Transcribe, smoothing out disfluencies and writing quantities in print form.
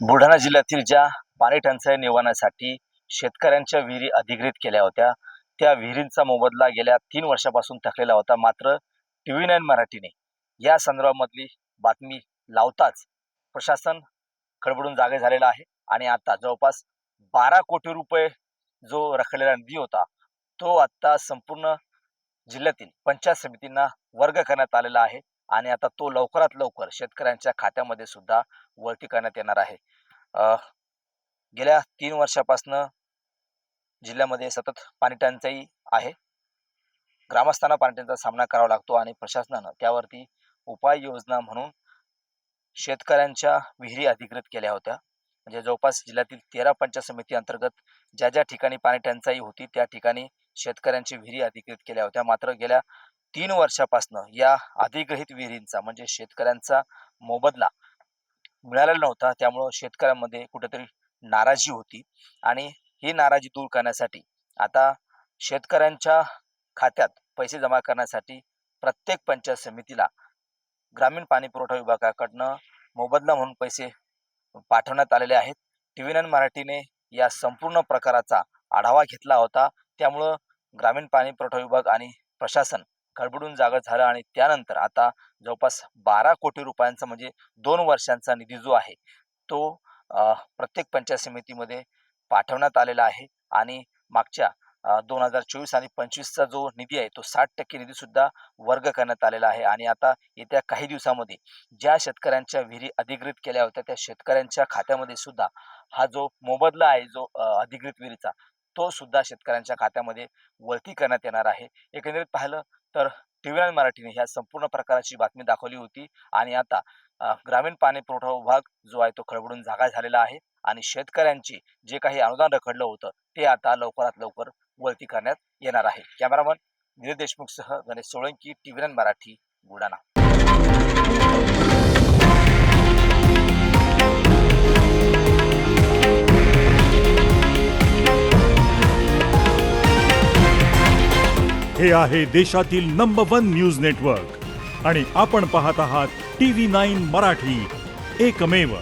बुलढाणा जिल्ह्यातील ज्या पाणी टंचाई निवारणासाठी शेतकऱ्यांच्या विहिरी अधिग्रहित केल्या होत्या, त्या विहिरींचा मोबदला गेल्या 3 वर्षापासून थकलेला होता. मात्र TV9 मराठीने या संदर्भामधली बातमी लावताच प्रशासन खडबडून जागे झालेलं आहे आणि आता जवळपास 12 कोटी रुपये जो रखडलेला निधी होता, तो आता संपूर्ण जिल्ह्यातील पंचायत समितींना वर्ग करण्यात आलेला आहे आणि आता तो लवकरात लवकर शेतकऱ्यांच्या खात्यामध्ये सुद्धा वळती करण्यात येणार आहे. अ, गेल्या 3 वर्षापासनं जिल्ह्यामध्ये सतत पाणी टंचाई आहे. ग्रामस्थांना पाणी टंचाईचा सामना करावा लागतो आणि प्रशासनानं त्यावरती उपाययोजना म्हणून शेतकऱ्यांच्या विहिरी अधिग्रहित केल्या होत्या. म्हणजे जवळपास जिल्ह्यातील 13 पंचायत समिती अंतर्गत ज्या ज्या ठिकाणी पाणी टंचाई होती त्या ठिकाणी शेतकऱ्यांची विहिरी अधिग्रहित केल्या होत्या. मात्र गेल्या 3 वर्षापासनं या अधिग्रहित विहिरींचा म्हणजे शेतकऱ्यांचा मोबदला मिळालेला नव्हता. त्यामुळं शेतकऱ्यांमध्ये कुठेतरी नाराजी होती आणि ही नाराजी दूर करण्यासाठी आता शेतकऱ्यांच्या खात्यात पैसे जमा करण्यासाठी प्रत्येक पंचायत समितीला ग्रामीण पाणी पुरवठा विभागाकडनं मोबदला म्हणून पैसे पाठवण्यात आलेले आहेत. TV9 मराठीने या संपूर्ण प्रकाराचा आढावा घेतला होता. त्यामुळं ग्रामीण पाणी पुरवठा विभाग आणि प्रशासन खडबडून जागं झालं आणि त्यानंतर आता जवळपास 12 कोटी रुपयांचा म्हणजे 2 वर्षांचा निधी जो आहे तो प्रत्येक पंचायत समितीमध्ये पाठवण्यात आलेला आहे आणि मागच्या 2024 आणि 25चा जो निधी आहे तो 60% निधी सुद्धा वर्ग करण्यात आलेला आहे आणि आता येत्या काही दिवसामध्ये ज्या शेतकऱ्यांच्या विहिरी अधिग्रहित केल्या होत्या त्या शेतकऱ्यांच्या खात्यामध्ये सुद्धा हा जो मोबदला आहे जो अधिग्रहित विहिरीचा तो सुद्धा शेतकऱ्यांच्या खात्यामध्ये वळती करण्यात येणार आहे. एकंदरीत पाहिलं तर TV9 मराठीने ह्या संपूर्ण प्रकाराची बातमी दाखवली होती आणि आता ग्रामीण पाणी पुरवठा विभाग जो आहे तो खडबडून जागा झालेला आहे आणि शेतकऱ्यांची जे काही अनुदान रखडलं होतं ते आता लवकरात लवकर वळती करण्यात येणार आहे. कॅमेरामन निलेश देशमुखसह गणेश सोळंकी, TV9 मराठी, बुलढाणा. हे आहे देशातील नंबर 1 न्यूज नेटवर्क आणि आपण पाहत आहात TV9 मराठी, एकमेव.